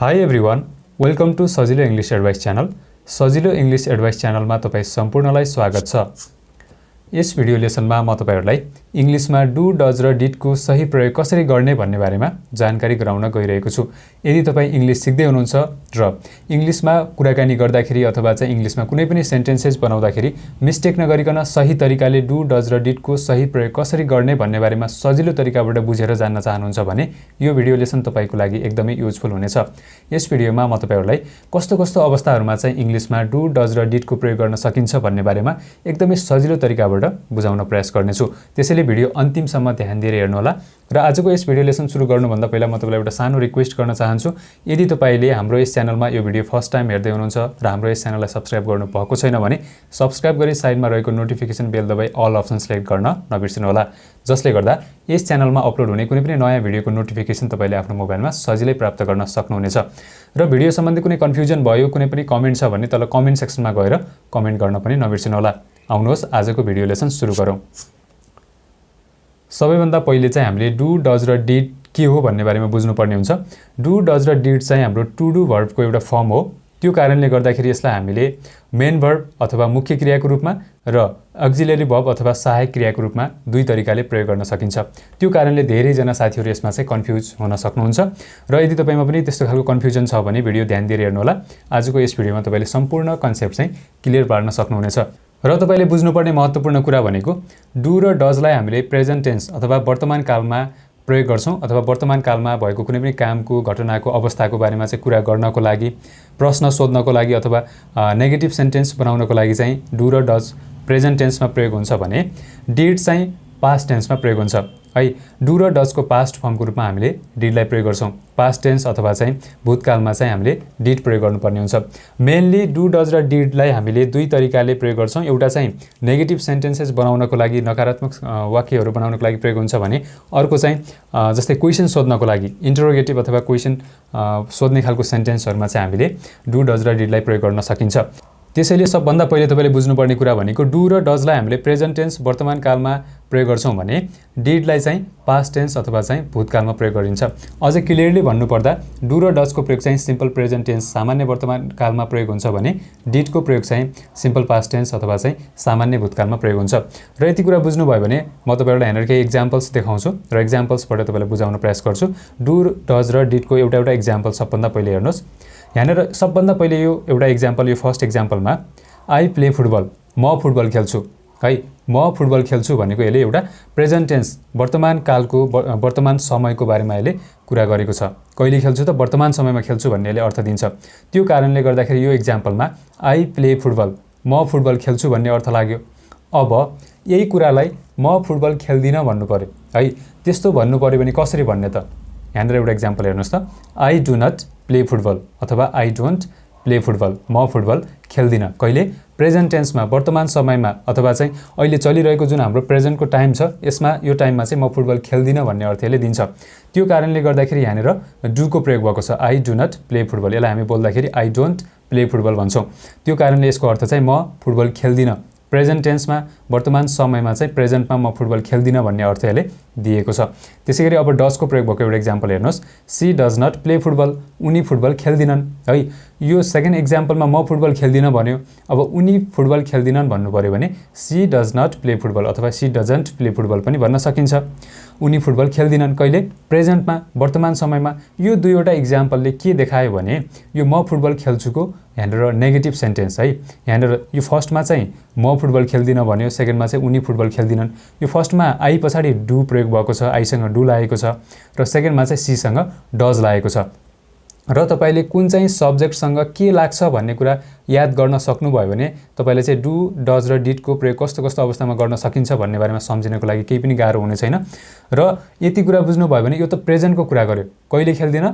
High everyone, welcome to सजिलो English advice channel. सजिलो English advice च्यानलमा तपाईं सम्पूर्णलाई स्वागत छ। यस भिडियो लेसनमा म तपाईहरुलाई इंग्लिशमा डु, डज र डिडको सही प्रयोग कसरी गर्ने भन्ने बारेमा जानकारी गराउन गइरहेको छु। यदि तपाईं इंग्लिश सिक्दै हुनुहुन्छ र इंग्लिशमा कुराकानी गर्दाखेरि अथवा चाहिँ इंग्लिशमा कुनै पनि सेन्टेन्सेस बनाउँदाखेरि मिस्टेक नगरिकन सही तरिकाले डु, डज र डिडको सही प्रयोग कसरी गर्ने भन्ने बारेमा सजिलो तरिकाबाट बुझेर जान्न चाहनुहुन्छ भने यो भिडियो लेसन तपाईको लागि एकदमै युजफुल हुनेछ। यस भिडियोमा म तपाईहरुलाई कस्तो अवस्थाहरुमा चाहिँ इंग्लिशमा डु, डज र डिडको प्रयोग गर्न सकिन्छ भन्ने बारेमा एकदमै सजिलो तरिकाबाट बुझाउन प्रयास गर्नेछु। त्यसैले भिडियो अन्तिमसम्म ध्यान दिएर हेर्नुहोला। र आजको यस भिडियो लेसन सुरु गर्नुभन्दा पहिला म तपाईलाई एउटा सानो रिक्वेस्ट गर्न चाहन्छु। यदि तपाईले हाम्रो यस च्यानलमा यो भिडियो फर्स्ट टाइम हेर्दै हुनुहुन्छ र हाम्रो यस च्यानललाई सब्स्क्राइब गर्नु भएको छैन भने सब्स्क्राइब गरी साइडमा रहेको नोटिफिकेसन बेल दबाई अल अप्सन सिलेक्ट गर्न नबिर्सनु होला, जसले गर्दा यस च्यानलमा अपलोड हुने कुनै पनि नयाँ भिडियोको नोटिफिकेसन तपाईले आफ्नो मोबाइलमा सजिलै प्राप्त गर्न सक्नुहुनेछ। र भिडियो सम्बन्धी कुनै कन्फ्युजन भयो, कुनै पनि कमेन्ट छ भने तल कमेन्ट सेक्सनमा गएर कमेन्ट गर्न पनि नबिर्सनु होला। आउनुहोस् आजको भिडियो लेसन सुरु गरौँ। सबैभन्दा पहिले चाहिँ हामीले डु, डज र डिड के हो भन्ने बारेमा बुझ्नुपर्ने हुन्छ। डु, डज र डिड चाहिँ हाम्रो टु डु भर्बको एउटा फर्म हो। त्यो कारणले गर्दाखेरि यसलाई हामीले मेन भर्ब अथवा मुख्य क्रियाको रूपमा र अक्जिलरी भर्ब अथवा सहायक क्रियाको रूपमा दुई तरिकाले प्रयोग गर्न सकिन्छ। त्यो कारणले धेरैजना साथीहरु यसमा चाहिँ कन्फ्युज हुन सक्नुहुन्छ। र यदि तपाईमा पनि त्यस्तो खालको कन्फ्युजन छ भने भिडियो ध्यान दिएर हेर्नु होला। आजको यस भिडियोमा तपाईले सम्पूर्ण कन्सेप्ट चाहिँ क्लियर पार्न सक्नुहुनेछ। र तपाईले बुझ्नुपर्ने महत्त्वपूर्ण कुरा भनेको डु र डजलाई हामीले प्रेजेन्ट टेन्स अथवा वर्तमान कालमा प्रयोग गर्छौं अथवा वर्तमान कालमा भएको कुनै पनि कामको, घटनाको, अवस्थाको बारेमा चाहिँ कुरा गर्नको लागि, प्रश्न सोध्नको लागि अथवा नेगेटिभ सेन्टेन्स बनाउनको लागि चाहिँ डु र डज प्रेजेन्ट टेन्समा प्रयोग हुन्छ भने डिड चाहिँ पास्ट टेन्समा प्रयोग हुन्छ है। डु र डजको पास्ट फर्मको रूपमा हामीले डिडलाई प्रयोग गर्छौं। पास्ट टेन्स अथवा चाहिँ भूतकालमा चाहिँ हामीले डिड प्रयोग गर्नुपर्ने हुन्छ। मेनली डु, डज र डिडलाई हामीले दुई तरिकाले प्रयोग गर्छौं। एउटा चाहिँ नेगेटिभ सेन्टेन्सेस बनाउनको लागि, नकारात्मक वाक्यहरू बनाउनको लागि प्रयोग हुन्छ भने अर्को चाहिँ जस्तै क्वेशन सोध्नको लागि, इन्टरोगेटिभ अथवा क्वेशन सोध्ने खालको सेन्टेन्सहरुमा चाहिँ हामीले डु, डज र डिडलाई प्रयोग गर्न सकिन्छ। त्यसैले सबभन्दा पहिले तपाईले बुझ्नुपर्ने कुरा भनेको डु र डजलाई हामीले प्रेजेन्ट टेन्स वर्तमान कालमा प्रयोग गर्छौं भने डिडलाई चाहिँ पास्ट टेन्स अथवा चाहिँ भूतकालमा प्रयोग गरिन्छ। अझै क्लियरली भन्नुपर्दा डु र डजको प्रयोग चाहिँ सिम्पल प्रेजेन्ट टेन्स सामान्य वर्तमान कालमा प्रयोग हुन्छ भने डिडको प्रयोग चाहिँ सिम्पल पास्ट टेन्स अथवा चाहिँ सामान्य भूतकालमा प्रयोग हुन्छ। र यति कुरा बुझ्नुभयो भने म तपाईहरुलाई यहाँनिर केही एक्जाम्पल्स देखाउँछु र एक्जाम्पल्सबाट तपाईलाई बुझाउन प्रयास गर्छु। डु, डज र डिडको एउटा एक्जाम्पल सबभन्दा पहिले हेर्नुस्। यहाँनिर सबभन्दा पहिले यो एउटा एक्जाम्पल, यो फर्स्ट एक्जाम्पलमा आई प्ले फुटबल, म फुटबल खेल्छु है। म फुटबल खेल्छु भनेको यसले एउटा प्रेजेन्ट टेन्स वर्तमान कालको, वर्तमान समयको बारेमा यसले कुरा गरेको छ। कहिले खेल्छु त वर्तमान समयमा खेल्छु भन्ने यसले अर्थ दिन्छ। त्यो कारणले गर्दाखेरि यो एक्जाम्पलमा आई प्ले फुटबल, म फुटबल खेल्छु भन्ने अर्थ लाग्यो। अब यही कुरालाई म फुटबल खेल्दिन भन्नु पर्यो है। त्यस्तो भन्नु पर्यो भने कसरी भन्ने त? यहाँनिर एउटा एक्जाम्पल हेर्नुस् त। I do not play football अथवा आई डोन्ट प्ले फुटबल, म फुटबल खेल्दिन। कहिले? प्रेजेन्ट टेन्समा, वर्तमान समयमा अथवा चाहिँ अहिले चलिरहेको जुन हाम्रो प्रेजेन्टको टाइम छ यसमा, यो टाइममा चाहिँ म फुटबल खेल्दिन भन्ने अर्थले दिन्छ। त्यो कारणले गर्दाखेरि यहाँनिर डुको प्रयोग भएको छ। I do not play football, यसलाई हामी बोल्दाखेरि आई डोन्ट प्ले फुटबल भन्छौं। त्यो कारणले यसको अर्थ चाहिँ म फुटबल खेल्दिन। प्रेजेन्ट टेन्समा, वर्तमान समयमा चाहिँ प्रेजेन्टमा म फुटबल खेल्दिन भन्ने अर्थ यसले दिएको छ। त्यसैगरी अब डजको प्रयोग भएको एउटा एक्जाम्पल हेर्नुस्। She does not play football, उनी फुटबल खेल्दिनन् है। यो सेकेन्ड एक्जाम्पलमा म फुटबल खेल्दिन भन्यो। अब उनी फुटबल खेल्दिनन् भन्नु पर्यो भने she does not play football अथवा सी डजन्ट प्ले फुटबल पनि भन्न सकिन्छ। उनी फुटबल खेल्दिनन् कहिले? प्रेजेन्टमा, वर्तमान समयमा। यो दुईवटा एक्जाम्पलले के देखायो भने यो म फुटबल खेल्छुको यहाँनिर नेगेटिभ सेन्टेन्स है। यहाँनिर यो फर्स्टमा चाहिँ म फुटबल खेल्दिन भन्यो, सेकेन्डमा चाहिँ उनी फुटबल खेल्दिनन्। यो फर्स्टमा आई पछाडि डु प्रयोग भएको छ, आईसँग डु लागेको छ र सेकेन्डमा चाहिँ सीसँग डज लागेको छ। र तपाईले कुन चाहिँ सब्जेक्टसँग के लाग्छ भन्ने कुरा याद गर्न सक्नुभयो भने तपाईले चाहिँ डु, डज र डिडको प्रयोग कस्तो अवस्थामा गर्न सकिन्छ भन्ने बारेमा सम्झिनको लागि केही पनि गाह्रो हुने छैन। र यति कुरा बुझ्नुभयो भने यो त प्रेजेन्टको कुरा गर्यो, कहिले खेल्दिन?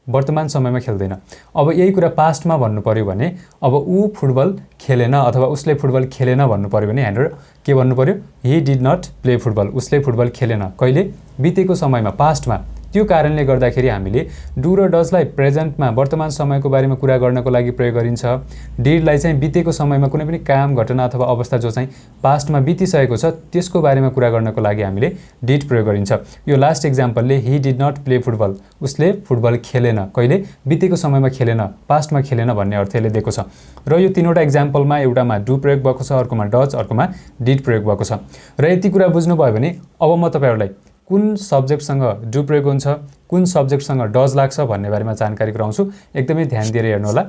वर्तमान समयमा खेल्दैन। अब यही कुरा पास्टमा भन्नु पर्यो भने अब ऊ फुटबल खेलेन अथवा उसले फुटबल खेलेन भन्नु पर्यो भने यहाँनिर के भन्नु पर्यो? He did not play football, उसले फुटबल खेलेन। कहिले? बितेको समयमा, पास्टमा। त्यो कारणले गर्दाखेरि हामीले डु र डजलाई प्रेजेन्टमा वर्तमान समयको बारेमा कुरा गर्नको लागि प्रयोग गरिन्छ। डिडलाई चाहिँ बितेको समयमा कुनै पनि काम, घटना अथवा अवस्था जो चाहिँ पास्टमा बितिसकेको छ त्यसको बारेमा कुरा गर्नको लागि हामीले डिड प्रयोग गरिन्छ। यो लास्ट एक्जाम्पलले he did not play football, उसले फुटबल खेलेन, कहिले, बितेको समयमा खेलेन, पास्टमा खेलेन भन्ने अर्थले दिएको छ। र यो तीनवटा एक्जाम्पलमा एउटामा डु प्रयोग भएको छ, अर्कोमा डज, अर्कोमा डिड प्रयोग भएको छ। र यति कुरा बुझ्नुभयो भने अब म तपाईहरुलाई कुन सब्जेक्टसँग डु प्रयोग हुन्छ, कुन सब्जेक्टसँग डज लाग्छ भन्ने बारेमा जानकारी गराउँछु। एकदमै ध्यान दिएर हेर्नु होला।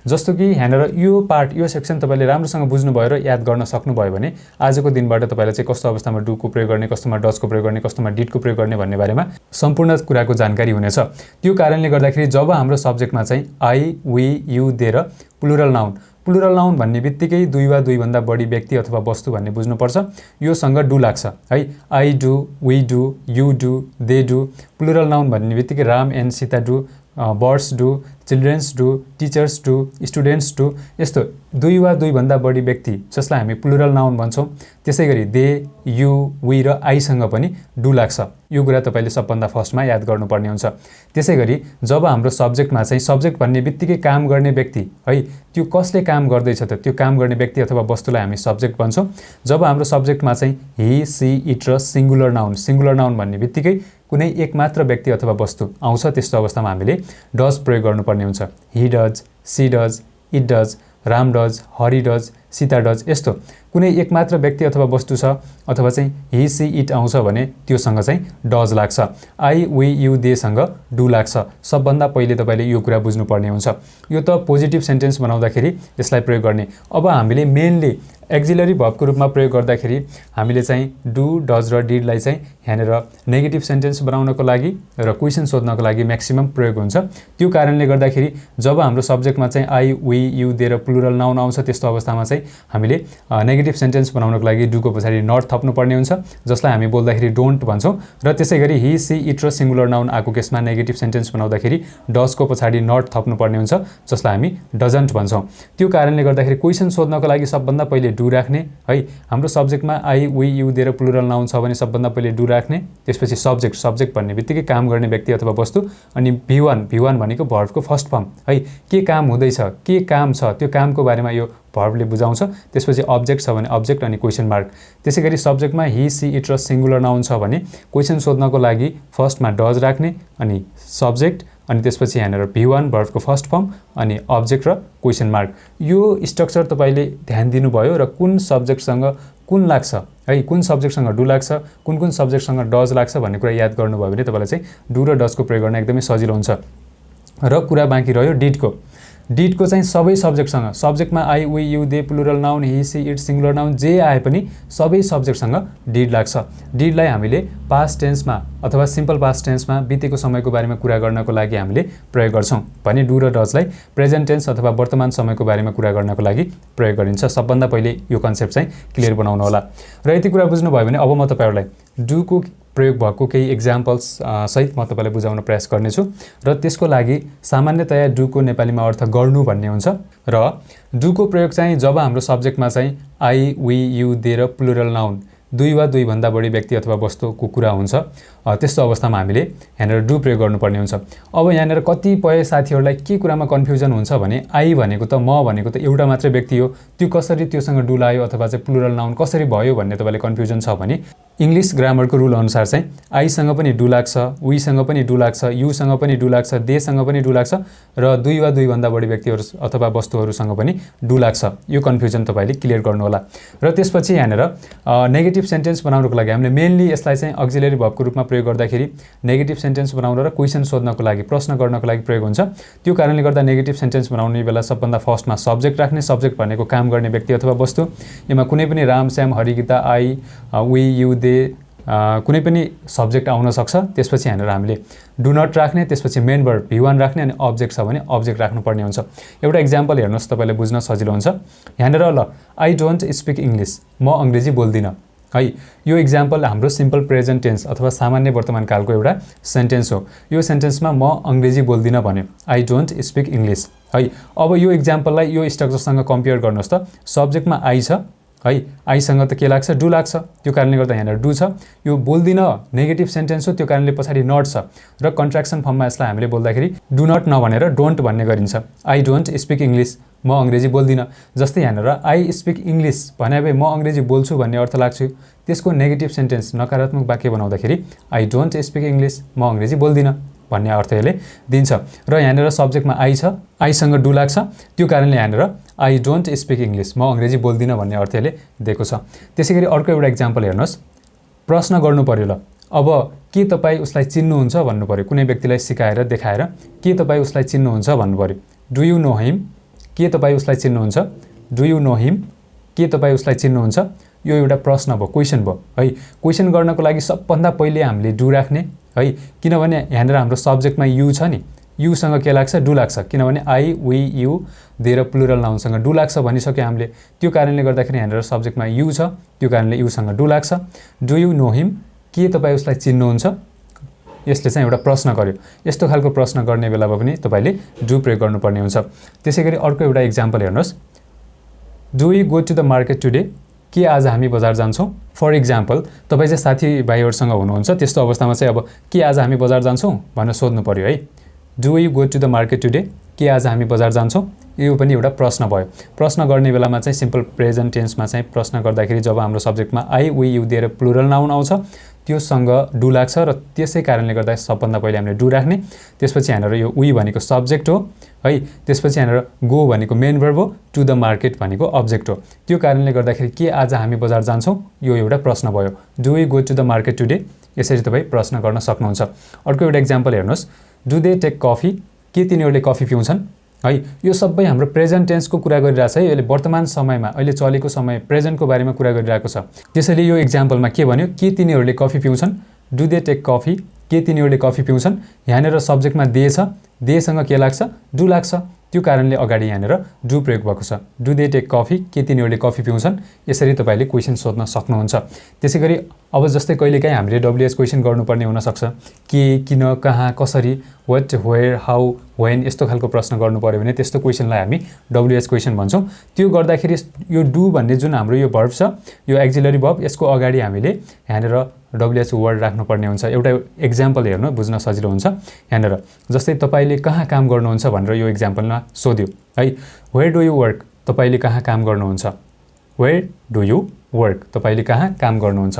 जस्तो कि यहाँनिर यो पार्ट, यो सेक्सन तपाईले राम्रोसँग बुझ्नुभयो र याद गर्न सक्नुभयो भने आजको दिनबाट तपाईलाई चाहिँ कस्तो अवस्थामा डुको प्रयोग गर्ने, कस्तोमा डजको प्रयोग गर्ने, कस्तोमा डिडको प्रयोग गर्ने भन्ने बारेमा सम्पूर्ण कुराको जानकारी हुनेछ। त्यो कारणले गर्दाखेरि जब हाम्रो सब्जेक्टमा चाहिँ आई, वी, यु, दे र प्लुरल नाउन भन्ने बित्तिकै दुई वा दुई भन्दा बढी व्यक्ति अथवा वस्तु भन्ने बुझ्नुपर्छ। योसँग डु लाग्छ है। I do, we do, you do, they do. Plural noun भन्ने बित्तिकै Ram and Sita do, birds do, childrens do, teachers do, students do. यस्तो दुई वा दुई भन्दा बढी व्यक्ति जसलाई हामी प्लुरल नाउन भन्छौँ। त्यसैगरी दे, यु, वी र आईसँग पनि डु लाग्छ। यो कुरा तपाईले सबभन्दा फर्स्टमा याद गर्नुपर्ने हुन्छ। त्यसैगरी जब हाम्रो सब्जेक्टमा चाहिँ सब्जेक्ट भन्ने बित्तिकै काम गर्ने व्यक्ति है, त्यो कसले काम गर्दैछ त, त्यो काम गर्ने व्यक्ति अथवा वस्तुलाई हामी सब्जेक्ट भन्छौँ। जब हाम्रो सब्जेक्टमा चाहिँ ही, सी, इट र सिंगुलर नाउन भन्ने बित्तिकै कुनै एक मात्र व्यक्ति अथवा वस्तु आउँछ, त्यस्तो अवस्थामा हामीले डज प्रयोग गर्नुपर्ने हुन्छ। He does, she does, it does, Ram does, Hari does, Sita does. यस्तो कुनै एक मात्र व्यक्ति अथवा वस्तु छ अथवा चाहिँ ही, सी, इट आउँछ भने त्योसँग चाहिँ डज लाग्छ। आई, वी, यु, देसँग डु लाग्छ। सबभन्दा पहिले तपाईले यो कुरा बुझ्नुपर्ने हुन्छ। यो त पोजिटिभ सेन्टेन्स बनाउँदाखेरि यसलाई प्रयोग गर्ने। अब हामीले मेनली एक्जिलरी भर्बको रूपमा प्रयोग गर्दाखेरि हामीले चाहिँ डु, डज र डिडलाई चाहिँ यहाँनिर नेगेटिभ सेन्टेन्स बनाउनको लागि र क्वेसन सोध्नको लागि म्याक्सिमम प्रयोग हुन्छ। त्यो कारणले गर्दाखेरि जब हाम्रो सब्जेक्टमा चाहिँ आई, वी, यु, दे र प्लुरल नाउन आउँछ, त्यस्तो अवस्थामा चाहिँ हामीले नेगेटिभ सेन्टेन्स बनाउनको लागि डुको पछाडि नट थप्नुपर्ने हुन्छ, जसलाई हामी बोल्दाखेरि डोन्ट भन्छौँ। र त्यसैगरी ही, सी, इट र सिंगुलर नाउन आएको केसमा नेगेटिभ सेन्टेन्स बनाउँदाखेरि डजको पछाडि नट थप्नुपर्ने हुन्छ, जसलाई हामी डजन्ट भन्छौँ। त्यो कारणले गर्दाखेरि क्वेसन सोध्नको लागि सबभन्दा पहिले डु राख्ने है। हाम्रो सब्जेक्टमा आई, वी, यु, दे र प्लुरल नाउन छ भने सबभन्दा पहिले डु राख्ने। त्यसपछि सब्जेक्ट भन्ने बित्तिकै काम गर्ने व्यक्ति अथवा वस्तु। अनि भी1 भनेको भर्बको फर्स्ट फर्म है। के काम हुँदैछ, के काम छ, त्यो कामको बारेमा यो भर्बले बुझाउँछ। त्यसपछि अब्जेक्ट छ भने अब्जेक्ट अनि क्वेसन मार्क। त्यसैगरी सब्जेक्टमा ही, सी, इट र सिंगुलर नाउन छ भने क्वेसन सोध्नको लागि फर्स्टमा डज राख्ने अनि सब्जेक्ट, अनि त्यसपछि यहाँनिर भी1 भर्बको फर्स्ट फर्म अनि अब्जेक्ट र क्वेसन मार्क। यो स्ट्रक्चर तपाईले ध्यान दिनुभयो र कुन सब्जेक्टसँग कुन लाग्छ है, कुन सब्जेक्टसँग डु लाग्छ, कुन सब्जेक्टसँग डज लाग्छ भन्ने कुरा याद गर्नुभयो भने तपाईलाई चाहिँ डु र डजको प्रयोग गर्न एकदमै सजिलो हुन्छ। र कुरा बाँकी रह्यो डिडको चाहिँ सबै सब्जेक्टसँग, सब्जेक्टमा I, we, you, they, plural noun, he, she, it, singular noun जे आए पनि सबै सब्जेक्टसँग डिड लाग्छ। डिडलाई हामीले पास्ट टेन्समा अथवा सिम्पल पास्ट टेन्समा बितेको समयको बारेमा कुरा गर्नको लागि हामीले प्रयोग गर्छौँ भने डु र डजलाई प्रेजेन्ट टेन्स अथवा वर्तमान समयको बारेमा कुरा गर्नको लागि प्रयोग गरिन्छ। सबभन्दा पहिले यो कन्सेप्ट चाहिँ क्लियर बनाउनु होला। र यति कुरा बुझ्नुभयो भने अब म तपाईहरुलाई डुको प्रयोग भएको केही एक्जाम्पल्स सहित म तपाईलाई बुझाउन प्रयास गर्नेछु। र त्यसको लागि सामान्यतया डुको नेपालीमा अर्थ गर्नु भन्ने हुन्छ। र डुको प्रयोग चाहिँ जब हाम्रो सब्जेक्टमा चाहिँ आई, वी, यु, दे र प्लुरल नाउन दुई वा दुई भन्दा बढी व्यक्ति अथवा वस्तुको कुरा हुन्छ, त्यस्तो अवस्थामा हामीले यहाँनिर डु प्रयोग गर्नुपर्ने हुन्छ। अब यहाँनिर कतिपय साथीहरूलाई के कुरामा कन्फ्युजन हुन्छ भने आई भनेको त, म भनेको त एउटा मात्रै व्यक्ति हो, त्यो कसरी त्योसँग डु लाग्यो अथवा चाहिँ प्लुरल नाउन कसरी भयो भन्ने तपाईँलाई कन्फ्युजन छ भने इङ्ग्लिस ग्रामरको रुल अनुसार चाहिँ आईसँग पनि डु लाग्छ, वीसँग पनि डु लाग्छ, युसँग पनि डु लाग्छ, देसँग पनि डु लाग्छ र दुई वा दुई भन्दा बढी व्यक्तिहरू अथवा वस्तुहरूसँग पनि डु लाग्छ। यो कन्फ्युजन तपाईँले क्लियर गर्नुहोला। र त्यसपछि यहाँनिर नेगेटिभ सेन्टेन्स बनाउनको लागि हामीले मेनली यसलाई चाहिँ अक्जिलरी भर्बको रूपमा प्रयोग गर्दाखेरि नेगेटिभ सेन्टेन्स बनाउन र क्वेसन सोध्नको लागि, प्रश्न गर्नको लागि प्रयोग हुन्छ। त्यो कारणले गर्दा नेगेटिभ सेन्टेन्स बनाउने बेला सबभन्दा फर्स्टमा सब्जेक्ट राख्ने। सब्जेक्ट भनेको काम गर्ने व्यक्ति अथवा वस्तु। यसमा कुनै पनि Ram, Shyam, Harigita, I, we, you, they कुनै पनि सब्जेक्ट आउन सक्छ। त्यसपछि यहाँनिर हामीले डु नट राख्ने, त्यसपछि मेन भर्ब भी1 राख्ने अनि अब्जेक्ट छ भने अब्जेक्ट राख्नुपर्ने हुन्छ। एउटा एक्जाम्पल हेर्नुहोस्, तपाईँले बुझ्न सजिलो हुन्छ। यहाँनिर ल आई डोन्ट स्पिक इङ्ग्लिस, म अङ्ग्रेजी बोल्दिनँ है। यो एक्जाम्पल हाम्रो सिम्पल प्रेजेन्ट टेन्स अथवा सामान्य वर्तमान कालको एउटा सेन्टेन्स हो। यो सेन्टेन्समा म अङ्ग्रेजी बोल्दिनँ भन्यो, आई डोन्ट स्पिक इङ्ग्लिस है। अब यो एक्जाम्पललाई यो स्ट्रक्चरसँग कम्पेयर गर्नुहोस् त। सब्जेक्टमा आई छ है। आईसँग त के लाग्छ, डु लाग्छ, त्यो कारणले गर्दा यहाँनिर डु छ। यो बोल्दिन नेगेटिभ सेन्टेन्स हो, त्यो कारणले पछाडि नट छ र कन्ट्र्याक्सन फर्ममा यसलाई हामीले बोल्दाखेरि डु नट नभनेर डोन्ट भन्ने गरिन्छ। आई डोन्ट स्पिक इङ्ग्लिस, म अङ्ग्रेजी बोल्दिनँ। जस्तै यहाँनिर आई स्पिक इङ्ग्लिस भने भए म अङ्ग्रेजी बोल्छु भन्ने अर्थ लाग्छ। त्यसको नेगेटिभ सेन्टेन्स नकारात्मक वाक्य बनाउँदाखेरि आई डोन्ट स्पिक इङ्ग्लिस, म अङ्ग्रेजी बोल्दिनँ भन्ने अर्थ यसले दिन्छ। र यहाँनिर सब्जेक्टमा आई छ, आईसँग डु लाग्छ, त्यो कारणले यहाँनिर आई डोन्ट स्पिक इङ्ग्लिस, म अङ्ग्रेजी बोल्दिनँ भन्ने अर्थ यसले दिएको छ। त्यसै गरी अर्को एउटा इक्जाम्पल हेर्नुहोस्। प्रश्न गर्नु पर्यो ल, अब के तपाईँ उसलाई चिन्नुहुन्छ भन्नु पर्यो। कुनै व्यक्तिलाई सिकाएर देखाएर के तपाईँ उसलाई चिन्नुहुन्छ भन्नु पर्यो। डु यु नो हिम, के तपाईँ उसलाई चिन्नुहुन्छ, डु यु नो हिम, के तपाईँ उसलाई चिन्नुहुन्छ। यो एउटा प्रश्न भयो, क्वेसन भयो है। क्वेसन गर्नको लागि सबभन्दा पहिले हामीले डु राख्ने है, किनभने यहाँनिर हाम्रो सब्जेक्टमा यु छ नि, युसँग के लाग्छ, डु लाग्छ, किनभने आई वी यु दिएर प्लुरल नाउनसँग डु लाग्छ भनिसक्यो हामीले। त्यो कारणले गर्दाखेरि यहाँनिर सब्जेक्टमा यु छ, त्यो कारणले युसँग डु लाग्छ। डु यु नो हिम, के तपाईँ उसलाई चिन्नुहुन्छ। यसले चाहिँ एउटा प्रश्न गर्यो। यस्तो खालको प्रश्न गर्ने बेलामा पनि तपाईँले डु प्रयोग गर्नुपर्ने हुन्छ। त्यसै गरी अर्को एउटा इक्जाम्पल हेर्नुहोस्। Do you go to the market today, के आज हामी बजार जान्छौँ। फर इक्जाम्पल तपाईँ चाहिँ साथीभाइहरूसँग हुनुहुन्छ, त्यस्तो अवस्थामा चाहिँ अब के आज हामी बजार जान्छौँ भनेर सोध्नु पर्यो है। Do you go to the market today, के आज हामी बजार जान्छौँ। यो पनि एउटा प्रश्न भयो। प्रश्न गर्ने बेलामा चाहिँ सिम्पल प्रेजेन्ट टेन्समा चाहिँ प्रश्न गर्दाखेरि जब हाम्रो सब्जेक्टमा आई वी यु दिएर प्लुरल नाउन आउँछ त्योसँग डु लाग्छ र त्यसै कारणले गर्दा सबभन्दा पहिले हामीले डु राख्ने। त्यसपछि यहाँनिर यो वी भनेको सब्जेक्ट हो है। त्यसपछि यहाँनिर गो भनेको मेन भर्ब हो, टु द मार्केट भनेको अब्जेक्ट हो। त्यो कारणले गर्दाखेरि के आज हामी बजार जान्छौँ, यो एउटा प्रश्न भयो। Do you go to the market today, यसरी तपाईँ प्रश्न गर्न सक्नुहुन्छ। अर्को एउटा इक्जाम्पल हेर्नुहोस्। डु दे टेक कफी, के तिनीहरूले कफी पिउँछन् है। यो सबै हाम्रो प्रेजेन्ट टेन्सको कुरा गरिरहेको छ है। यसले वर्तमान समयमा अहिले चलेको समय प्रेजेन्टको बारेमा कुरा गरिरहेको छ। त्यसैले यो इक्जाम्पलमा के भन्यो, के तिनीहरूले कफी पिउँछन्। डु दे टेक कफी, के तिनीहरूले कफी पिउँछन्। यहाँनिर सब्जेक्टमा दे छ, देसँग के लाग्छ, डु लाग्छ, त्यो कारणले अगाडि यहाँनिर डु प्रयोग भएको छ। डु दे टेक कफी, के तिनीहरूले कफी पिउँछन्। यसरी तपाईँले क्वेसन सोध्न सक्नुहुन्छ। त्यसै गरी अब जस्तै कहिलेकाहीँ हामीले डब्लुएच क्वेसन गर्नुपर्ने हुनसक्छ। के, किन, कहाँ, कसरी, वाट, वेयर, हाउ, वेन, यस्तो खालको प्रश्न गर्नु पऱ्यो भने त्यस्तो क्वेसनलाई हामी डब्लुएच क्वेसन भन्छौँ। त्यो गर्दाखेरि यो डु भन्ने जुन हाम्रो यो भर्ब छ, यो एक्जिलरी भर्ब, यसको अगाडि हामीले यहाँनिर डब्लुएच वर्ड राख्नुपर्ने हुन्छ। एउटा एक्जाम्पल हेर्नु बुझ्न सजिलो हुन्छ। यहाँनिर जस्तै तपाईँले कहाँ काम गर्नुहुन्छ भनेर यो एक्जाम्पलमा सोध्यो है। वेयर डु यु वर्क, तपाईँले कहाँ काम गर्नुहुन्छ। वेयर डु यु वर्क, तपाईँले कहाँ काम गर्नुहुन्छ।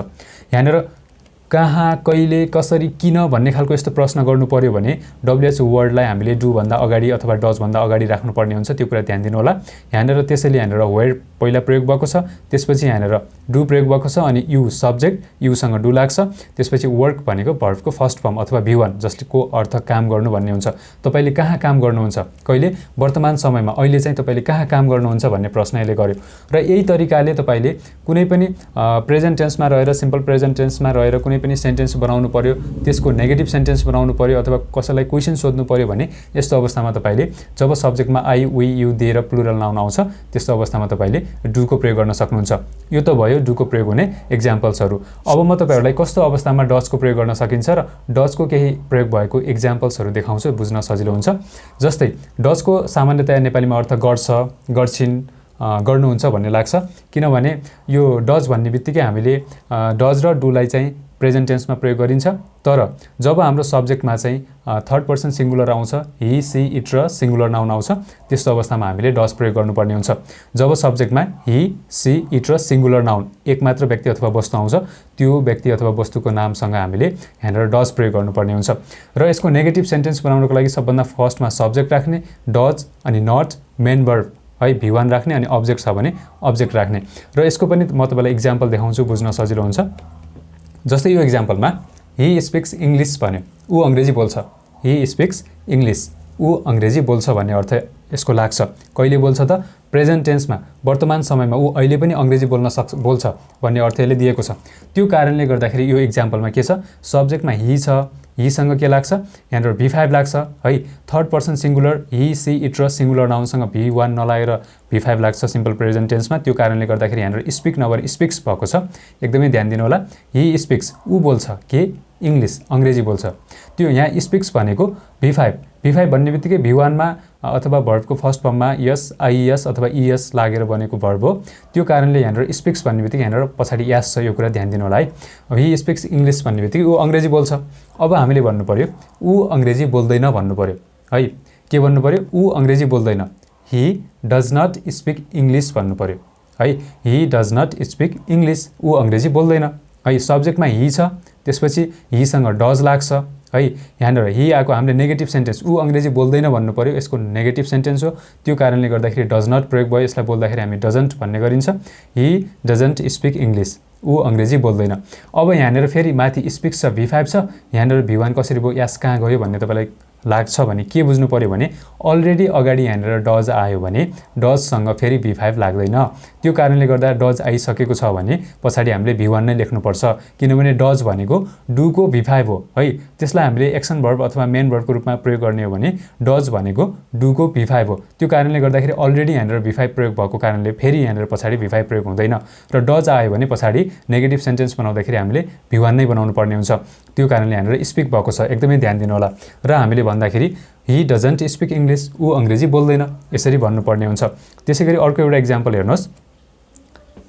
यहाँनिर कहाँ, कहिले, कसरी, किन भन्ने खालको यस्तो प्रश्न गर्नु पर्यो भने डब्लुएच वर्डलाई हामीले डु भन्दा अगाडि अथवा डज भन्दा अगाडि राख्नुपर्ने हुन्छ। त्यो कुरा ध्यान दिनु होला। यहाँनिर त्यसैले यहाँनिर वेयर पहिला प्रयोग भएको छ, त्यसपछि यहाँनिर डु प्रयोग भएको छ, अनि यु सब्जेक्ट, युसँग डु लाग्छ। त्यसपछि वर्क भनेको भर्बको फर्स्ट फर्म अथवा V1 जसको अर्थ काम गर्नु भन्ने हुन्छ। तपाईँले कहाँ काम गर्नुहुन्छ, कहिले, वर्तमान समयमा, अहिले चाहिँ तपाईँले कहाँ काम गर्नुहुन्छ भन्ने प्रश्न यसले गर्यो। र यही तरिकाले तपाईँले कुनै पनि प्रेजेन्ट टेन्समा रहेर, सिम्पल प्रेजेन्ट टेन्समा रहेर कुनै पनि सेन्टेन्स बनाउनु पर्यो, त्यसको नेगेटिभ सेन्टेन्स बनाउनु पर्यो अथवा कसैलाई क्वेसन सोध्नु पर्यो भने यस्तो अवस्थामा तपाईँले जब सब्जेक्टमा आई वी यु दिएर प्लुरल नाउन आउँछ त्यस्तो अवस्थामा तपाईँले डुको प्रयोग गर्न सक्नुहुन्छ। यो त भयो डुको प्रयोग हुने एक्जाम्पल्सहरू। अब म तपाईँहरूलाई कस्तो अवस्थामा डजको प्रयोग गर्न सकिन्छ र डजको केही प्रयोग भएको एक्जाम्पल्सहरू देखाउँछु, बुझ्न सजिलो हुन्छ। जस्तै डजको सामान्यतया नेपालीमा अर्थ गर्छ, गर्छिन्, गर्नुहुन्छ भन्ने लाग्छ, किनभने यो डज भन्ने बित्तिकै हामीले डज र डुलाई चाहिँ प्रेजेन्ट टेन्समा प्रयोग गरिन्छ। तर जब हाम्रो सब्जेक्टमा चाहिँ थर्ड पर्सन सिङ्गुलर आउँछ, हि, सी, इट र सिङ्गुलर नाउन आउँछ, त्यस्तो अवस्थामा हामीले डज प्रयोग गर्नुपर्ने हुन्छ। जब सब्जेक्टमा हि, सी, इट र सिङ्गुलर नाउन एक मात्र व्यक्ति अथवा वस्तु आउँछ, त्यो व्यक्ति अथवा वस्तुको नामसँग हामीले यहाँनिर डज प्रयोग गर्नुपर्ने हुन्छ। र यसको नेगेटिभ सेन्टेन्स बनाउनको लागि सबभन्दा फर्स्टमा सब्जेक्ट राख्ने, डज, अनि नट, मेन भर्ब है V1 राख्ने, अनि अब्जेक्ट छ भने अब्जेक्ट राख्ने। र यसको पनि म तपाईँलाई इक्जाम्पल देखाउँछु, बुझ्न सजिलो हुन्छ। जस्तै यो इक्जाम्पलमा हि स्पिक्स इङ्ग्लिस भन्यो, ऊ अङ्ग्रेजी बोल्छ। हि स्पिक्स इङ्ग्लिस, ऊ अङ्ग्रेजी बोल्छ भन्ने अर्थ यसको लाग्छ। कहिले बोल्छ त, प्रेजेन्ट टेन्समा, वर्तमान समयमा ऊ अहिले पनि अङ्ग्रेजी बोल्छ भन्ने अर्थ यसले दिएको छ। त्यो कारणले गर्दाखेरि यो इक्जाम्पलमा के छ, सब्जेक्टमा हि छ, हिसँग के लाग्छ, यहाँनिर V5 लाग्छ है। Third person singular he, she, it र सिङ्गुलर नाउनसँग V1 नलागेर V5 लाग्छ सिम्पल प्रेजेन्ट टेन्समा। त्यो कारणले गर्दाखेरि यहाँनिर स्पिक नभएर स्पिक्स भएको छ। एकदमै ध्यान दिनु होला। हि स्पिक्स, ऊ बोल्छ, के, इङ्ग्लिस अङ्ग्रेजी बोल्छ। त्यो यहाँ स्पिक्स भनेको V5 भन्ने बित्तिकै V1 मा अथवा भर्बको फर्स्ट फर्ममा यस आइएस अथवा इएस लागेर बनेको भर्ब हो। त्यो कारणले यहाँनिर स्पिक्स भन्ने बित्तिकै यहाँनिर पछाडि यास छ, यो कुरा ध्यान दिनु होला है। ही स्पिक्स इङ्ग्लिस भन्ने बित्तिकै ऊ अङ्ग्रेजी बोल्छ। अब हामीले भन्नु पर्यो ऊ अङ्ग्रेजी बोल्दैन भन्नु पर्यो है। के भन्नु पर्यो? ऊ अङ्ग्रेजी बोल्दैन। He does not speak English भन्नु पर्यो है। He does not speak English, ऊ अङ्ग्रेजी बोल्दैन है। सब्जेक्टमा ही छ, त्यसपछि हीसँग डज लाग्छ है। यहाँनिर ही आएको हामीले नेगेटिभ सेन्टेन्स, ऊ अङ्ग्रेजी बोल्दैन भन्नु पर्यो, यसको नेगेटिभ सेन्टेन्स हो। त्यो कारणले गर्दाखेरि डज नट प्रयोग भयो। यसलाई बोल्दाखेरि हामी डजन्ट भन्ने गरिन्छ। ही डजन्ट स्पिक इङ्ग्लिस, ऊ अङ्ग्रेजी बोल्दैन। अब यहाँनिर फेरि माथि स्पिक्स छ, V5 छ, यहाँनिर V1 कसरी भयो, यास कहाँ गयो भन्ने तपाईँलाई लाग्छ भने के बुझ्नु पर्यो भने अलरेडी अगाडि यहाँनिर डज आयो भने डजसँग फेरि V5 लाग्दैन। त्यो कारणले गर्दा डज आइसकेको छ भने पछाडि हामीले V1 नै लेख्नुपर्छ, किनभने डज भनेको डुको V5 हो है। त्यसलाई हामीले एक्सन भर्ब अथवा मेन भर्बको रूपमा प्रयोग गर्ने हो भने डज भनेको डुको V5 हो। त्यो कारणले गर्दाखेरि अलरेडी यहाँनिर V5 प्रयोग भएको कारणले फेरि यहाँनिर पछाडि V5 प्रयोग हुँदैन र डज आयो भने पछाडि नेगेटिभ सेन्टेन्स बनाउँदाखेरि हामीले V1 नै बनाउनु पर्ने हुन्छ। त्यो कारणले यहाँनिर स्पिक भएको छ, एकदमै ध्यान दिनु होला। र हामीले भन्दाखेरि ही डजन्ट स्पिक इङ्ग्लिस, ऊ अङ्ग्रेजी बोल्दैन, यसरी भन्नुपर्ने हुन्छ। त्यसै गरी अर्को एउटा इक्जाम्पल हेर्नुहोस्,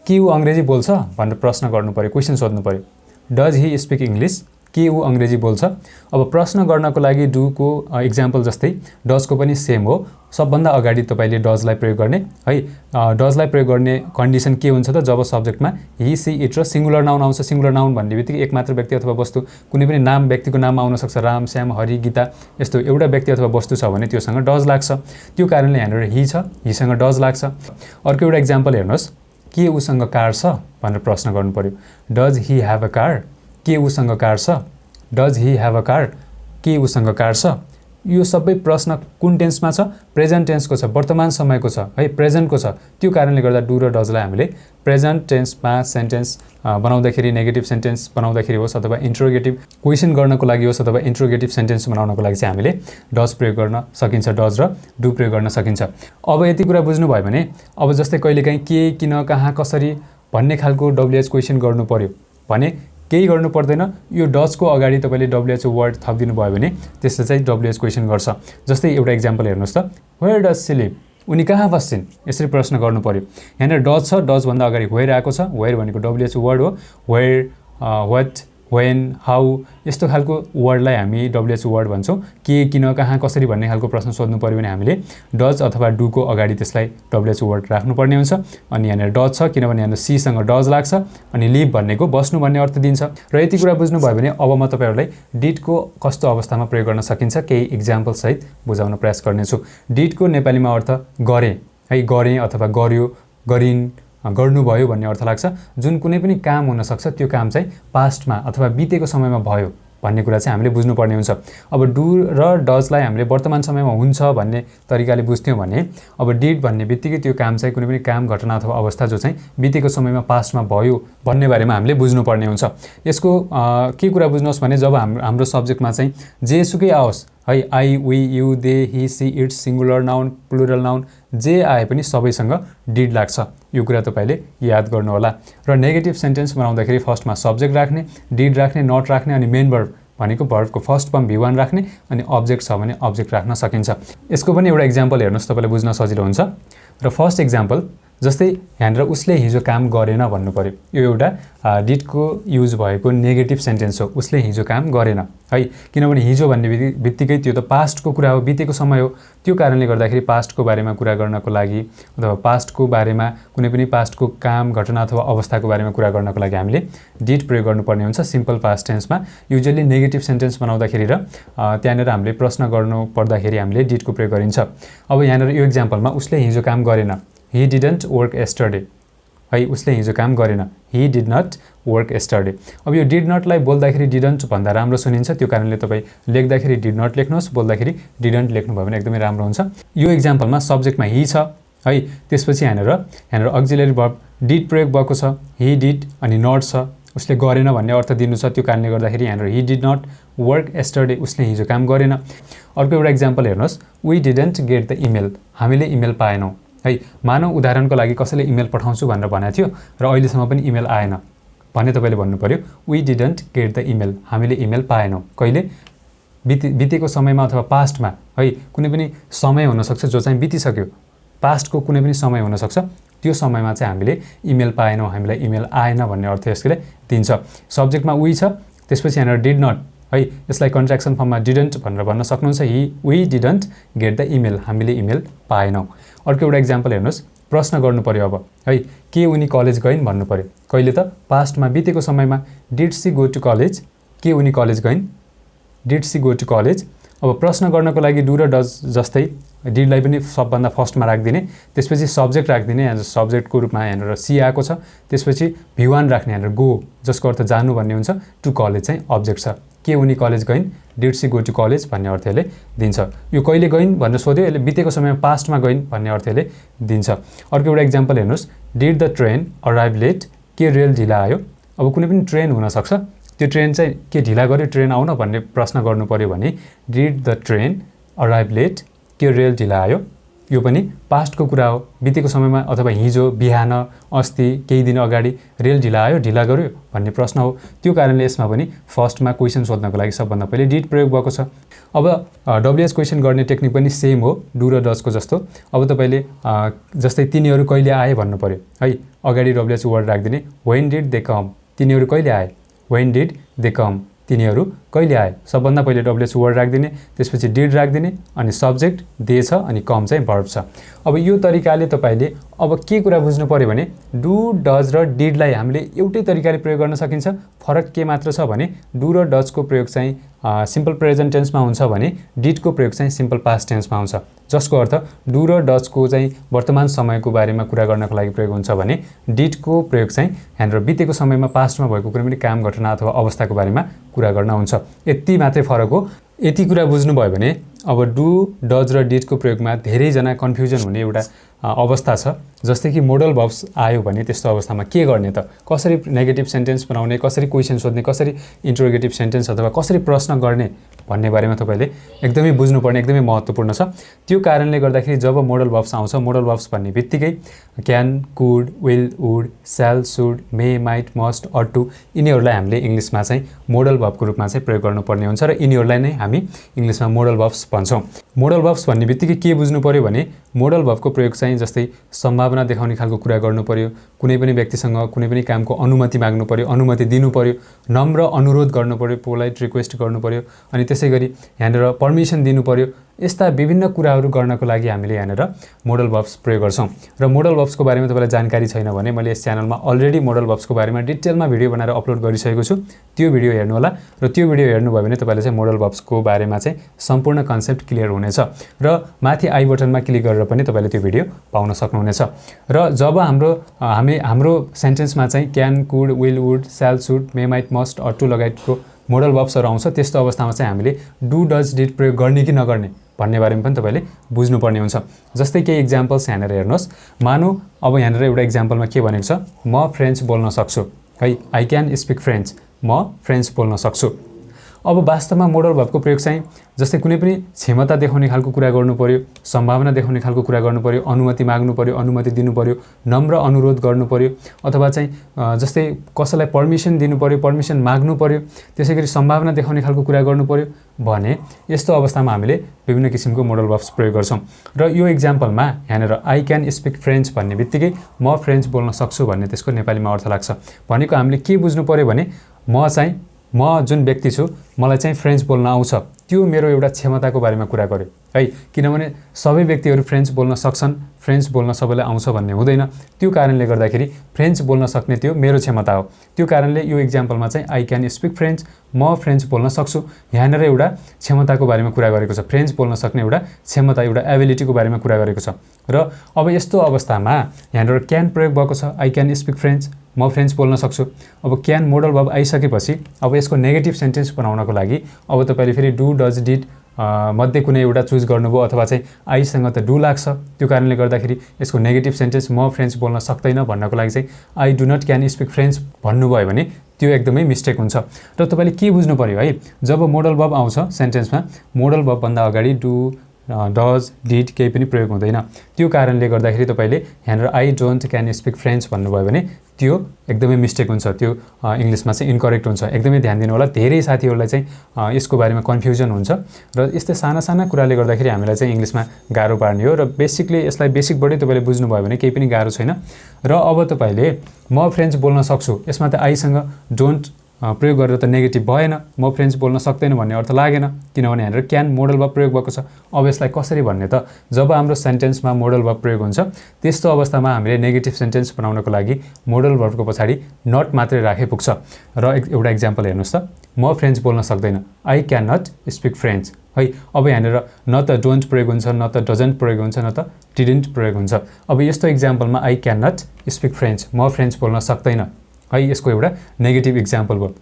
के ऊ अङ्ग्रेजी बोल्छ भनेर प्रश्न गर्नु पर्यो, क्वेसन सोध्नु पर्यो। डज ही स्पिक इङ्ग्लिस, के ऊ अङ्ग्रेजी बोल्छ? अब प्रश्न गर्नको लागि डुको इक्जाम्पल जस्तै डजको पनि सेम हो। सबभन्दा अगाडि तपाईँले डजलाई प्रयोग गर्ने है। डजलाई प्रयोग गर्ने कन्डिसन के हुन्छ त? जब सब्जेक्टमा ही सी इट र सिङ्गुलर नाउन आउँछ। सिङ्गुलर नाउन भन्ने बित्तिकै एक मात्र व्यक्ति अथवा वस्तु, कुनै पनि नाम व्यक्तिको नाम आउन सक्छ, राम, श्याम, हरि, गीता, यस्तो एउटा व्यक्ति अथवा वस्तु छ भने त्योसँग डज लाग्छ। त्यो कारणले यहाँनिर ही छ, हीसँग डज लाग्छ। अर्को एउटा इक्जाम्पल हेर्नुहोस्, के उसँग कार छ भनेर प्रश्न गर्नु पर्यो। Does he have a car, के उसँग कार छ? Does he have a car, के उसँग कार छ? यो सबै प्रश्न कुन टेन्समा छ? प्रेजेन्ट टेन्सको छ, वर्तमान समयको छ है, प्रेजेन्टको छ। त्यो कारणले गर्दा डु र डजलाई हामीले प्रेजेन्ट टेन्समा सेन्टेन्स बनाउँदाखेरि, नेगेटिभ सेन्टेन्स बनाउँदाखेरि होस् अथवा इन्ट्रोगेटिभ क्वेसन गर्नको लागि होस् अथवा इन्ट्रोगेटिभ सेन्टेन्स बनाउनको लागि चाहिँ हामीले डज प्रयोग गर्न सकिन्छ, डज र डु प्रयोग गर्न सकिन्छ। अब यति कुरा बुझ्नुभयो भने अब जस्तै कहिलेकाहीँ के, किन, कहाँ, कसरी भन्ने खालको WH क्वेसन गर्नु पर्यो भने केही गर्नु पर्दैन। यो डजको अगाडि तपाईँले WH वर्ड थपिदिनु भयो भने त्यसले चाहिँ WH क्वेसन गर्छ। जस्तै एउटा इक्जाम्पल हेर्नुहोस् त, वेयर डज सी लिभ, उनी कहाँ बस्छिन्, यसरी प्रश्न गर्नु पर्यो। यहाँनिर डज छ, डजभन्दा अगाडि वेयर आएको छ। वेयर भनेको WH वर्ड हो। वेयर, वाट, वेन, हाउ यस्तो खालको वर्डलाई हामी WH वर्ड भन्छौँ। के, किन, कहाँ, कसरी भन्ने खालको प्रश्न सोध्नु पर्यो भने हामीले डज अथवा डुको अगाडि त्यसलाई WH वर्ड राख्नुपर्ने हुन्छ। अनि यहाँनिर डज छ किनभने यहाँनिर सीसँग डज लाग्छ, अनि लिभ भनेको बस्नु भन्ने अर्थ दिन्छ। र यति कुरा बुझ्नुभयो भने अब म तपाईँहरूलाई डिडको कस्तो अवस्थामा प्रयोग गर्न सकिन्छ केही इक्जाम्पलसहित बुझाउन प्रयास गर्नेछु। डिडको नेपालीमा अर्थ गरेँ है, गरेँ अथवा गर्यो, गरिन्, गर्नुभयो भन्ने अर्थ लाग्छ। जुन कुनै पनि काम हुनसक्छ त्यो काम चाहिँ पास्टमा अथवा बितेको समयमा भयो भन्ने कुरा चाहिँ हामीले बुझ्नुपर्ने हुन्छ। अब डु र डजलाई हामीले वर्तमान समयमा हुन्छ भन्ने तरिकाले बुझ्थ्यौँ भने अब डिड भन्ने बित्तिकै त्यो काम चाहिँ कुनै पनि काम, घटना अथवा अवस्था जो चाहिँ बितेको समयमा पास्टमा भयो भन्ने बारेमा हामीले बुझ्नुपर्ने हुन्छ। यसको के कुरा बुझ्नुहोस् भने जब हाम्रो सब्जेक्टमा चाहिँ जेसुकै आओस् है, I, we, you, they, he, she, it, singular noun, plural noun जे आए पनि सबैसँग डिड लाग्छ। यो कुरा तपाईँले याद गर्नुहोला। र नेगेटिभ सेन्टेन्स बनाउँदाखेरि फर्स्टमा सब्जेक्ट राख्ने, डिड राख्ने, नट राख्ने, अनि मेन भर्ब भनेको भर्बको फर्स्ट फर्म V1 राख्ने, अनि अब्जेक्ट छ भने अब्जेक्ट राख्न सकिन्छ। यसको पनि एउटा इक्जाम्पल हेर्नुहोस्, तपाईँलाई बुझ्न सजिलो हुन्छ। र फर्स्ट इक्जाम्पल जस्तै यहाँनिर उसले हिजो काम गरेन भन्नु पर्यो। यो एउटा डिडको युज भएको नेगेटिभ सेन्टेन्स हो। उसले हिजो काम गरेन है, किनभने हिजो भन्ने बित्तिकै त्यो त पास्टको कुरा हो, बितेको समय हो। त्यो कारणले गर्दाखेरि पास्टको बारेमा कुरा गर्नको लागि अथवा पास्टको बारेमा कुनै पनि पास्टको काम, घटना अथवा अवस्थाको बारेमा कुरा गर्नको लागि हामीले डिड प्रयोग गर्नुपर्ने हुन्छ सिम्पल पास्ट टेन्समा। युजुअली नेगेटिभ सेन्टेन्स बनाउँदाखेरि र त्यहाँनिर हामीले प्रश्न गर्नु पर्दाखेरि हामीले डिडको प्रयोग गरिन्छ। अब यहाँनिर यो इक्जाम्पलमा उसले हिजो काम गरेन, ही डिडन्ट वर्क एस्टरडे है, उसले हिजो काम गरेन, he did not work yesterday. अब यो डिड नटलाई बोल्दाखेरि डिडन्ट भन्दा राम्रो सुनिन्छ। त्यो कारणले तपाईँ लेख्दाखेरि डिड नट लेख्नुहोस्, बोल्दाखेरि डिडन्ट लेख्नुभयो भने एकदमै राम्रो हुन्छ। यो इक्जाम्पलमा सब्जेक्टमा ही छ है, त्यसपछि यहाँनिर अक्जिलरी भर्ब डिड प्रयोग भएको छ, ही डिड, अनि नट छ, उसले गरेन भन्ने अर्थ दिनु छ। त्यो कारणले गर्दाखेरि यहाँनिर he did not work yesterday, उसले हिजो काम गरेन। अर्को एउटा इक्जाम्पल हेर्नुहोस्, we didn't get the email, हामीले इमेल पाएनौँ है। मानव उदाहरणको लागि कसैले इमेल पठाउँछु भनेर भनेको थियो र अहिलेसम्म पनि इमेल आएन भने तपाईले भन्नु पर्यो we didn't get the email, हामीले इमेल पाएनौँ। कहिले? बितेको समयमा अथवा पास्टमा है, कुनै पनि समय हुनसक्छ जो चाहिँ बितिसक्यो, पास्टको कुनै पनि समय हुनसक्छ, त्यो समयमा चाहिँ हामीले इमेल पाएनौँ, हामीलाई इमेल आएन भन्ने अर्थ यसले दिन्छ। सब्जेक्टमा वी छ, त्यसपछि यहाँनिर डिड नट है, यसलाई कन्ट्र्याक्सन फर्ममा डिडन्ट भनेर भन्न सक्नुहुन्छ। We didn't get the email, हामीले इमेल पाएनौँ। अर्को एउटा इक्जाम्पल हेर्नुहोस्, प्रश्न गर्नु पर्यो अब है, के उनी कलेज गइन् भन्नु पर्यो। कहिले त? पास्टमा, बितेको समयमा did she go to college, के उनी कलेज गइन्, did she go to college. अब प्रश्न गर्नको लागि डु र डज जस्तै डिडलाई पनि सबभन्दा फर्स्टमा राखिदिने, त्यसपछि सब्जेक्ट राखिदिने, यहाँ सब्जेक्टको रूपमा यहाँनिर सी आएको छ, त्यसपछि V1 राख्ने, यहाँनिर गो जसको अर्थ जानु भन्ने हुन्छ, टु कलेज चाहिँ अब्जेक्ट छ। के उनी कलेज गइन्, did she go to college भन्ने अर्थले दिन्छ। यो कहिले गइन् भनेर सोध्यो, यसले बितेको समयमा पास्टमा गइन् भन्ने अर्थले दिन्छ। अर्को एउटा इक्जाम्पल हेर्नुहोस्, did the train arrive late, के रेल ढिला आयो। अब कुनै पनि ट्रेन हुनसक्छ, त्यो ट्रेन चाहिँ के ढिला गर्यो ट्रेन आउन भन्ने प्रश्न गर्नु पर्यो भने did the train arrive late, के रेल ढिला आयो। यो पनि पास्टको कुरा हो, बितेको समयमा अथवा हिजो, बिहान, अस्ति, केही दिन अगाडि रेल ढिला आयो, ढिला गर्यो भन्ने प्रश्न हो। त्यो कारणले यसमा पनि फर्स्टमा क्वेसन सोध्नको लागि सबभन्दा पहिले डिड प्रयोग भएको छ। अब डब्लुएच क्वेसन गर्ने टेक्निक पनि सेम हो, डु र डजको जस्तो। अब तपाईले जस्तै तिनीहरू कहिले आए भन्नु पर्यो है, अगाडि डब्लुएच वर्ड राखिदिने, व्हेन डिड दे कम, तिनीहरू कहिले आए, व्हेन डिड दे कम, तिनीहरू कहिले आए। सबभन्दा पहिले डब्लुएच वर्ड राखिदिने, त्यसपछि डिड राखिदिने, अनि सब्जेक्ट दे छ, अनि कम चाहिँ भर्ब छ। अब यो तरिकाले तपाईले अब के कुरा बुझ्नु पर्यो भने डु, डज र डिडलाई हामीले एउटै तरिकाले प्रयोग गर्न सकिन्छ। फरक के मात्र छ भने डु र डजको प्रयोग चाहिँ सिम्पल प्रेजेन्ट टेन्समा हुन्छ भने डिडको प्रयोग चाहिँ सिम्पल पास्ट टेन्समा हुन्छ। जसको अर्थ डु र डजको चाहिँ वर्तमान समयको बारेमा कुरा गर्नको लागि प्रयोग हुन्छ भने डिडको प्रयोग चाहिँ यहाँनिर बितेको समयमा पास्टमा भएको कुनै पनि काम, घटना अथवा अवस्थाको बारेमा कुरा गर्न हुन्छ। यति मात्रै फरक हो। यति कुरा बुझ्नुभयो भने अब डु, डज र डिडको प्रयोगमा धेरैजना कन्फ्युजन हुने एउटा अवस्था छ। जस्तै कि मोडल भर्ब्स आयो भने त्यस्तो अवस्थामा के गर्ने त, कसरी नेगेटिभ सेन्टेन्स बनाउने, कसरी क्वेसन सोध्ने, कसरी इन्टरोगेटिभ सेन्टेन्स अथवा कसरी प्रश्न गर्ने भन्ने बारेमा तपाईले एकदमै बुझ्नुपर्ने, एकदमै महत्त्वपूर्ण छ। त्यो कारणले गर्दाखेरि जब मोडल भर्ब्स आउँछ, मोडल भर्ब्स भन्ने बित्तिकै can, could, will, would, shall, should, may, might, must, ought to, यिनीहरूलाई हामीले इङ्ग्लिसमा चाहिँ मोडल भर्बको रूपमा चाहिँ प्रयोग गर्नुपर्ने हुन्छ र यिनीहरूलाई नै हामी इङ्ग्लिसमा मोडल भर्ब्स भन्छौँ। मोडल भर्ब्स भन्ने बित्तिकै के बुझ्नु पर्यो भने मोडल भर्बको प्रयोग चाहिँ जस्तै सम्भावना देखाउने खालको कुरा गर्नु पर्यो, कुनै पनि व्यक्तिसँग कुनै पनि कामको अनुमति माग्नु पर्यो, अनुमति दिनु पर्यो, नम्र अनुरोध गर्नु पर्यो, पोलाइट रिक्वेस्ट गर्नु पर्यो, अनि त्यसै गरी यहाँनिर पर्मिसन दिनु पर्यो। यस्ता विभिन्न कुराहरू गर्नको लागि हामीले यहाँनिर मोडल भर्ब्स प्रयोग गर्छौँ। र मोडल भर्ब्सको बारेमा तपाईँलाई जानकारी छैन भने मैले यस च्यानलमा अलरेडी मोडल भर्ब्सको बारेमा डिटेलमा भिडियो बनाएर अपलोड गरिसकेको छु, त्यो भिडियो हेर्नु होला। र त्यो भिडियो हेर्नुभयो भने तपाईँले चाहिँ मोडल भर्ब्सको बारेमा चाहिँ सम्पूर्ण कन्सेप्ट क्लियर हुनेछ। र माथि आई बटनमा क्लिक गरेर पनि तपाईँले त्यो भिडियो पाउन सक्नुहुनेछ। र जब हाम्रो सेन्टेन्समा चाहिँ can, could, will, would, shall, should, may, might, must, ought to लगायतको मोडल भर्ब्सहरू आउँछ, त्यस्तो अवस्थामा चाहिँ हामीले डु, डज, डिड प्रयोग गर्ने कि नगर्ने भन्ने बारेमा पनि तपाईँले बुझ्नुपर्ने हुन्छ। जस्तै केही इक्जाम्पल्स यहाँनिर हेर्नुहोस्। मानौँ अब यहाँनिर एउटा इक्जाम्पलमा के भनेको छ, म फ्रेन्च बोल्न सक्छु है, आई क्यान स्पिक फ्रेन्च, म फ्रेन्च बोल्न सक्छु। अब वास्तवमा मोडल भर्बको प्रयोग चाहिँ जस्तै कुनै पनि क्षमता देखाउने खालको कुरा गर्नु पर्यो, सम्भावना देखाउने खालको कुरा गर्नु पर्यो, अनुमति माग्नु पर्यो, अनुमति दिनु पर्यो, नम्र अनुरोध गर्नु पर्यो, अथवा चाहिँ जस्तै कसैलाई पर्मिसन दिनु पर्यो, पर्मिसन माग्नु पर्यो, त्यसैगरी सम्भावना देखाउने खालको कुरा गर्नु पर्यो भने यस्तो अवस्थामा हामीले विभिन्न किसिमको मोडल भर्ब्स प्रयोग गर्छौँ। र यो इक्जाम्पलमा यहाँनिर आई क्यान स्पिक फ्रेन्च भन्ने बित्तिकै म फ्रेन्च बोल्न सक्छु भन्ने त्यसको नेपालीमा अर्थ लाग्छ। भनेको हामीले के बुझ्नु पर्यो भने म जुन व्यक्ति छु मलाई चाहिँ फ्रेन्च बोल्न आउँछ, त्यो मेरो एउटा क्षमताको बारेमा कुरा गर्यो है। किनभने सबै व्यक्तिहरू फ्रेन्च बोल्न सक्छन्, फ्रेन्च बोल्न सबैलाई आउँछ भन्ने हुँदैन। त्यो कारणले गर्दाखेरि फ्रेन्च बोल्न सक्ने त्यो मेरो क्षमता हो। त्यो कारणले यो इक्जाम्पलमा चाहिँ आई क्यान स्पिक फ्रेन्च, म फ्रेन्च बोल्न सक्छु, यहाँनिर एउटा क्षमताको बारेमा कुरा गरेको छ। फ्रेन्च बोल्न सक्ने एउटा क्षमता, एउटा एबिलिटीको बारेमा कुरा गरेको छ। र अब यस्तो अवस्थामा यहाँनिर क्यान प्रयोग भएको छ, आई क्यान स्पिक फ्रेन्च, म फ्रेन्च बोल्न सक्छु। अब क्यान मोडल भर्ब आइसकेपछि अब यसको नेगेटिभ सेन्टेन्स बनाउनको लागि अब तपाईँले फेरि डु, डज, डिड मध्ये कुनै एउटा चुज गर्नुभयो, अथवा चाहिँ आईसँग त डु लाग्छ, त्यो कारणले गर्दाखेरि यसको नेगेटिभ सेन्टेन्स म फ्रेन्च बोल्न सक्दैन भन्नको लागि चाहिँ I do not can speak French भन्नुभयो भने त्यो एकदमै मिस्टेक हुन्छ। र तपाईँले के बुझ्नु पर्यो है, जब मोडल भर्ब आउँछ सेन्टेन्समा, मोडल भर्बभन्दा अगाडि डु, डज डिड केही पनि प्रयोग हुँदैन। त्यो कारणले गर्दाखेरि तपाईँले यहाँनिर I don't can speak French भन्नुभयो भने त्यो एकदमै मिस्टेक हुन्छ, त्यो इङ्ग्लिसमा चाहिँ इन्करेक्ट हुन्छ। एकदमै ध्यान दिनु होला, धेरै साथीहरूलाई चाहिँ यसको बारेमा कन्फ्युजन हुन्छ र यस्तै साना साना कुराले गर्दाखेरि हामीलाई चाहिँ इङ्ग्लिसमा गाह्रो पार्ने हो। र बेसिकली यसलाई बेसिकबाटै तपाईँले बुझ्नुभयो भने केही पनि गाह्रो छैन। र अब तपाईँले म फ्रेन्च बोल्न सक्छु, यसमा त आईसँग डोन्ट प्रयोग गरेर त नेगेटिभ भएन, म फ्रेन्च बोल्न सक्दैन भन्ने अर्थ लागेन, किनभने यहाँनिर क्यान मोडल वर्ब प्रयोग भएको छ। अब यसलाई कसरी भन्ने त, जब हाम्रो सेन्टेन्समा मोडल वर्ब प्रयोग हुन्छ त्यस्तो अवस्थामा हामीले नेगेटिभ सेन्टेन्स बनाउनको लागि मोडल वर्बको पछाडि नट मात्रै राखे पुग्छ। र एउटा इक्जाम्पल हेर्नुहोस् त, म फ्रेन्च बोल्न सक्दैन, I can not speak French है। अब यहाँनिर न त डोन्ट प्रयोग हुन्छ, न त डजन्ट प्रयोग हुन्छ, न त डिडन्ट प्रयोग हुन्छ। अब यस्तो इक्जाम्पलमा I can not speak French, म फ्रेन्च बोल्न सक्दैन है, यसको एउटा नेगेटिभ इक्जाम्पल भयो।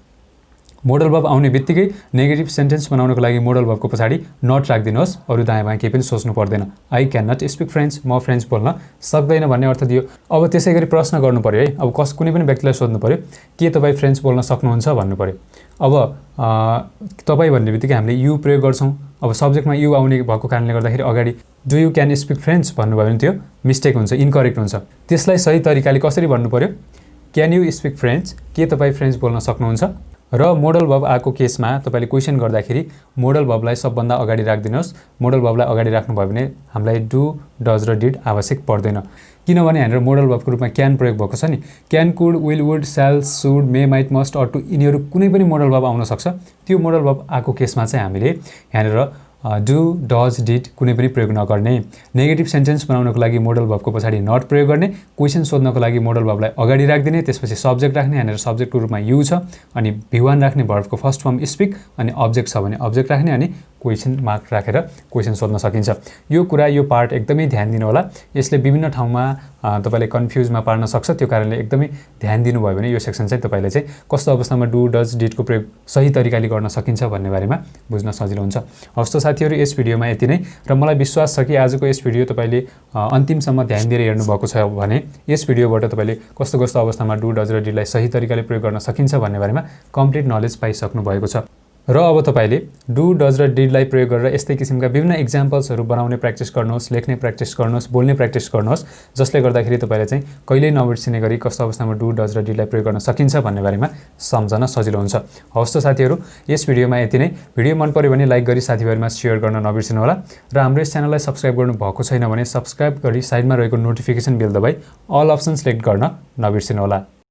मोडल वर्ब आउने बित्तिकै नेगेटिभ सेन्टेन्स बनाउनको लागि मोडल वर्बको पछाडि नट राखिदिनुहोस्, अरू दायाँ बायाँ केही पनि सोच्नु पर्दैन। I can not speak French, म फ्रेन्च बोल्न सक्दैन भन्ने अर्थ दियो। अब त्यसै गरी प्रश्न गर्नु पऱ्यो है, अब कुनै पनि व्यक्तिलाई सोध्नु पऱ्यो के तपाईँ फ्रेन्च बोल्न सक्नुहुन्छ भन्नु पऱ्यो। अब तपाईँ भन्ने बित्तिकै हामीले यु प्रयोग गर्छौँ। अब सब्जेक्टमा यु आउने भएको कारणले गर्दाखेरि अगाडि do you can speak French भन्नुभयो भने त्यो मिस्टेक हुन्छ, इन्करेक्ट हुन्छ। त्यसलाई सही तरिकाले कसरी भन्नु पऱ्यो, क्यान यु स्पिक फ्रेन्च, के तपाईँ फ्रेन्च बोल्न सक्नुहुन्छ। र मोडल वर्ब आएको केसमा तपाईँले क्वेसन गर्दाखेरि मोडल वर्बलाई सबभन्दा अगाडि राखिदिनुहोस्। मोडल वर्बलाई अगाडि राख्नुभयो भने हामीलाई डु डज र डिड आवश्यक पर्दैन, किनभने यहाँनिर मोडल वर्बको रूपमा क्यान प्रयोग भएको छ नि। Can, could, will, would, shall, should, may, might, must, ought to, यिनीहरू कुनै पनि मोडल वर्ब आउन सक्छ। त्यो मोडल वर्ब आएको केसमा चाहिँ हामीले यहाँनिर डु डज डिड कुनै पनि प्रयोग नगर्ने, नेगेटिभ सेन्टेन्स बनाउनको लागि मोडल वर्बको पछाडि नट प्रयोग गर्ने, क्वेसन सोध्नको लागि मोडल वर्बलाई अगाडि राखिदिने, त्यसपछि सब्जेक्ट राख्ने, यहाँनिर सब्जेक्टको रूपमा यु छ, अनि V1 राख्ने, भर्बको फर्स्ट फर्म स्पिक, अनि अब्जेक्ट छ भने अब्जेक्ट राख्ने, अनि क्वेसन मार्क राखेर क्वेसन सोध्न सकिन्छ। यो कुरा, यो पार्ट एकदमै ध्यान दिनु होला, यसले विभिन्न ठाउँमा तपाईँले कन्फ्युजमा पार्न सक्छ। त्यो कारणले एकदमै ध्यान दिनुभयो भने यो सेक्सन चाहिँ तपाईँले चाहिँ कस्तो अवस्थामा डु डज डिडको प्रयोग सही तरिकाले गर्न सकिन्छ भन्ने बारेमा बुझ्न सजिलो हुन्छ। हवस् त साथीहरू, यस भिडियोमा यति नै, र मलाई विश्वास छ कि आजको यस भिडियो तपाईँले अन्तिमसम्म ध्यान दिएर हेर्नुभएको छ भने यस भिडियोबाट तपाईँले कस्तो कस्तो अवस्थामा डु डज र डिडलाई सही तरिकाले प्रयोग गर्न सकिन्छ भन्ने बारेमा कम्प्लिट नलेज पाइसक्नु भएको छ। र अब तपाईँले डु डज र डिडलाई प्रयोग गरेर यस्तै किसिमका विभिन्न इक्जाम्पल्सहरू बनाउने प्र्याक्टिस गर्नुहोस्, लेख्ने प्र्याक्टिस गर्नुहोस्, बोल्ने प्र्याक्टिस गर्नुहोस्, जसले गर्दाखेरि तपाईँले चाहिँ कहिल्यै नबिर्सिने गरी कस्तो अवस्थामा डु डज र डिडलाई प्रयोग गर्न सकिन्छ भन्ने बारेमा सम्झन सजिलो हुन्छ। हवस् त साथीहरू, यस भिडियोमा यति नै। भिडियो मन पऱ्यो भने लाइक गरी साथीभाइमा सेयर गर्न नबिर्सिनु होला, र हाम्रो यस च्यानललाई सब्सक्राइब गर्नु भएको छैन भने सब्सक्राइब गरी साइडमा रहेको नोटिफिकेसन बेल दबाई अल अप्सन सिलेक्ट गर्न नबिर्सिनु होला।